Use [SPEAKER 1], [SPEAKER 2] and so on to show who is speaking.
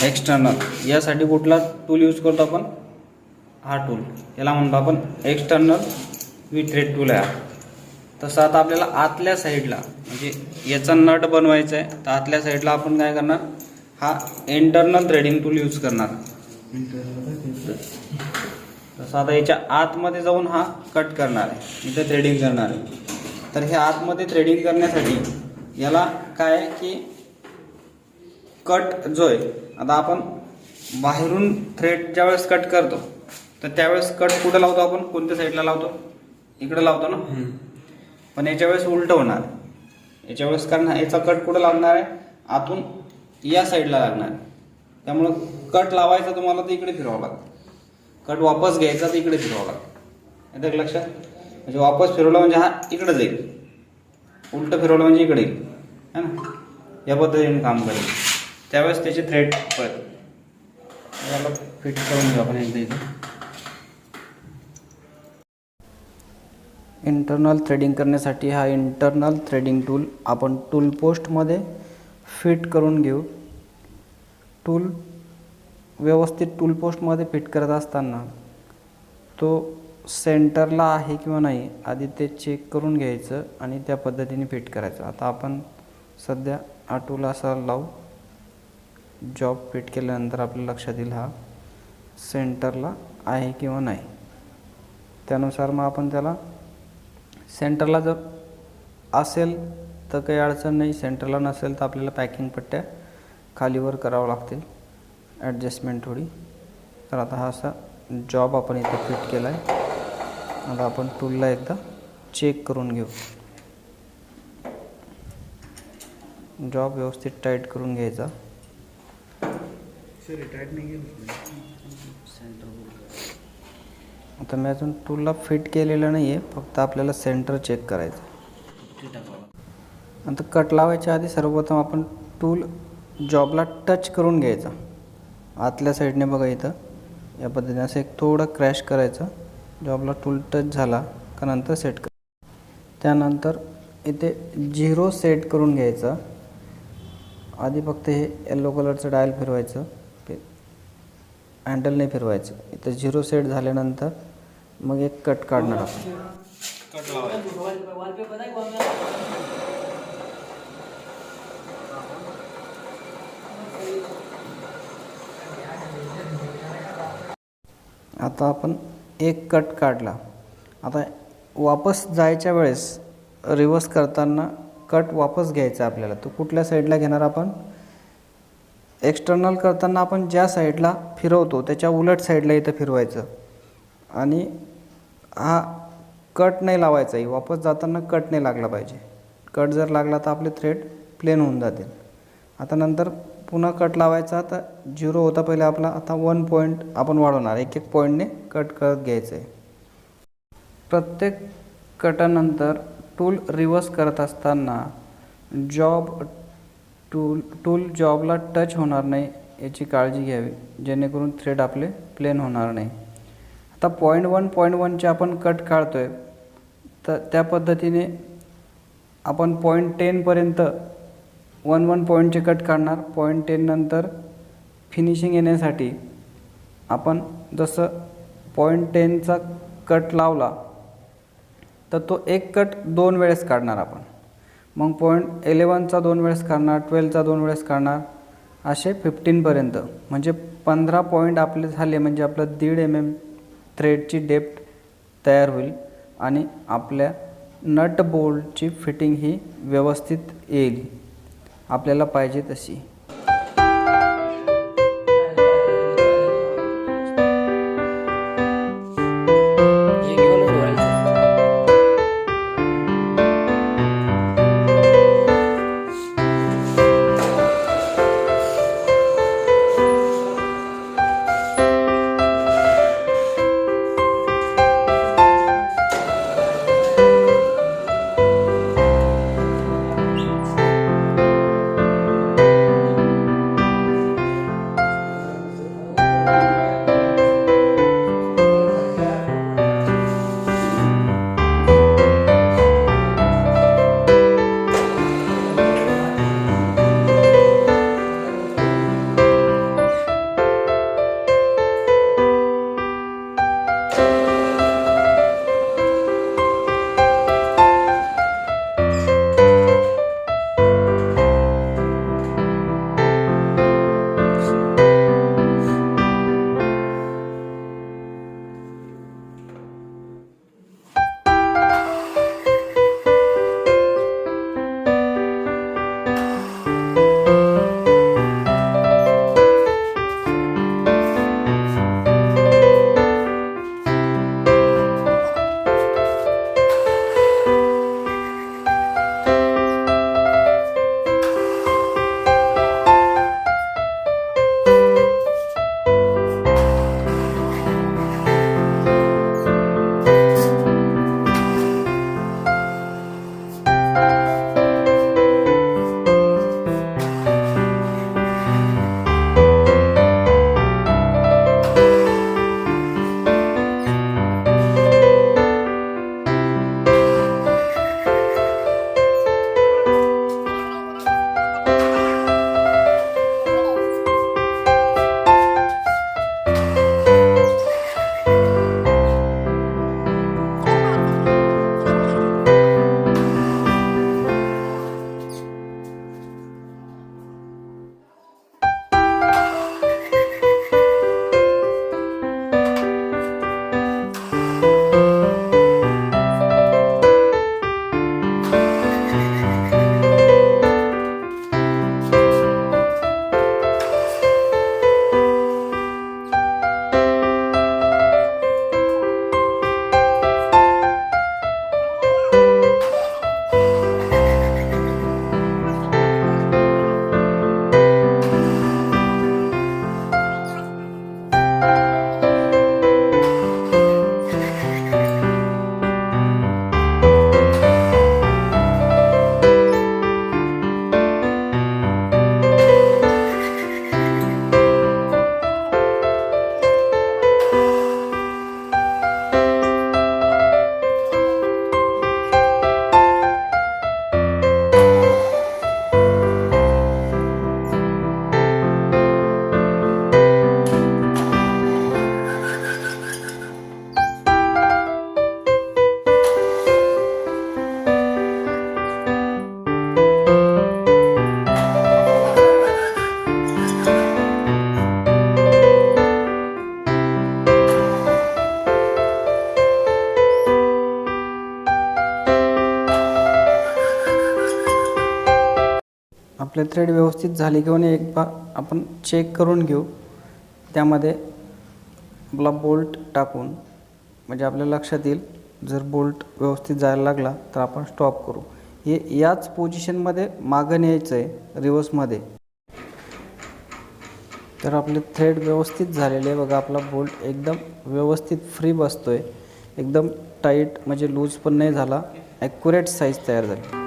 [SPEAKER 1] External यासाठी कुठला tool use करतो आपण? हा टूल, याला म्हणतो आपण एक्सटर्नल वी थ्रेड टूल आहे. तसं आता आपल्याला आतल्या साईडला म्हणजे याचा नट बनवायचा आहे, तर आतल्या साईडला आपण काय करणार? हा इंटरनल थ्रेडिंग टूल यूज करणार. तसं आता याच्या आतमध्ये जाऊन हा कट करणार आहे, इथे थ्रेडिंग करणार आहे. तर हे आतमध्ये थ्रेडिंग करण्यासाठी याला काय आहे की कट जो आहे, आता आपण बाहेरून थ्रेड ज्यावेळेस कट करतो तर त्यावेळेस कट कुठं लावतो आपण? कोणत्या साईडला लावतो? इकडे लावतो ना. पण याच्या वेळेस उलट होणार. याच्या वेळेस कारण याचा कट कुठं लागणार आहे? आतून या साईडला लागणार आहे. त्यामुळं कट लावायचा तुम्हाला तर इकडे फिरवावं लागतं, कट वापस घ्यायचा तर इकडे फिरवावं लागतं. येतं लक्षात? म्हणजे वापस फिरवला म्हणजे हा इकडे जाईल, उलट फिरवलं म्हणजे इकडे येईल, है ना. या पद्धतीने काम करेल. त्यावेळेस त्याचे थ्रेड याला फिट करून घेऊ आपण एकदा इथे. इंटरनल थ्रेडिंग करण्यासाठी हा इंटरनल थ्रेडिंग टूल आपण टूल पोस्टमध्ये फिट करून घेऊ. टूल व्यवस्थित टूल पोस्टमध्ये फिट करत असताना तो सेंटरला आहे किंवा नाही आधी ते चेक करून घ्यायचं आणि त्या पद्धतीने फिट करायचं. आता आपण सध्या हा टूल असा लावू. जॉब फिट केल्यानंतर आपल्या लक्षात येईल हा सेंटरला आहे किंवा नाही. त्यानुसार मग आपण त्याला सेंटरला जर असेल तर काही अडचण नाही, सेंटरला नसेल तर आपल्याला पॅकिंग पट्ट्या खालीवर करावं लागतील, ॲडजस्टमेंट थोडी. तर आता हा असा जॉब आपण इथे फिट केला आहे. आता आपण टूलला एकदा चेक करून घेऊ. जॉब व्यवस्थित टाईट करून घ्यायचा. आता मी अजून टूलला फिट केलेलं नाही आहे, फक्त आपल्याला सेंटर चेक करायचं. आता कट लावायच्या आधी सर्वप्रथम आपण टूल जॉबला टच करून घ्यायचा. आतल्या साईडने बघा इथं या पद्धतीने असं एक थोडं क्रॅश करायचं. जॉबला टूल टच झाला का नंतर सेट कर. त्यानंतर इथे 0 सेट करून घ्यायचं. आधी फक्त हे येलो कलरचं डायल फिरवायचं, हँडल नाही फिरवायचं. इथं 0 सेट झाल्यानंतर मग एक कट काढणार आपण. कट आता आपण एक कट काढला. आता वापस जायच्या वेळेस रिवर्स करताना कट वापस घ्यायचा आपल्याला. तो कुठल्या साईडला घेणार आपण? एक्सटर्नल करताना आपण ज्या साईडला फिरवतो त्याच्या उलट साईडला इथं फिरवायचं आणि हा कट नाही लावायचा. वापस जाताना कट नाही लागला पाहिजे. कट जर लागला तर आपले थ्रेड प्लेन होऊन जातील. आता नंतर पुन्हा कट लावायचा. तर 0 होता पहिले आपला, आता 1 पॉईंट आपण वाढवणार. एक एक पॉईंटने कट करत घ्यायचं आहे. प्रत्येक कटानंतर टूल रिवर्स करत असताना टूल जॉबला टच होणार नाही याची काळजी घ्यावी, जेणेकरून थ्रेड आपले प्लेन होणार नाही. आता पॉईंट 1चे आपण कट काढतो आहे, तर त्या पद्धतीने आपण पॉईंट 10पर्यंत 1 पॉईंटचे कट काढणार. पॉईंट 10 नंतर फिनिशिंग येण्यासाठी आपण जसं पॉईंट 10चा कट लावला तर तो एक कट 2 वेळेस काढणार आपण. मग पॉईंट 11चा 2 वेळेस काढणार, 12चा 2 वेळेस काढणार, असे 15पर्यंत. म्हणजे 15 पॉईंट आपले झाले म्हणजे आपलं 1.5 mm थ्रेडची डेप्थ तयार होईल आणि आपल्या नट बोल्टची फिटिंग ही व्यवस्थित येईल आपल्याला पाहिजे तशी. आपले थ्रेड व्यवस्थित झाले की नाही एकदा आपण चेक करून घेऊ, त्यामध्ये आपला बोल्ट टाकून, म्हणजे आपल्या लक्षात येईल जर बोल्ट व्यवस्थित जायला लागला तर आपण स्टॉप करू. हे याच पोझिशनमध्ये मागं न्यायचं आहे रिवर्समध्ये. तर आपले थ्रेड व्यवस्थित झालेले आहे बघा. आपला बोल्ट एकदम व्यवस्थित फ्री बसतो आहे, एकदम टाईट म्हणजे लूज पण नाही झाला, ॲक्युरेट साईज तयार झाली.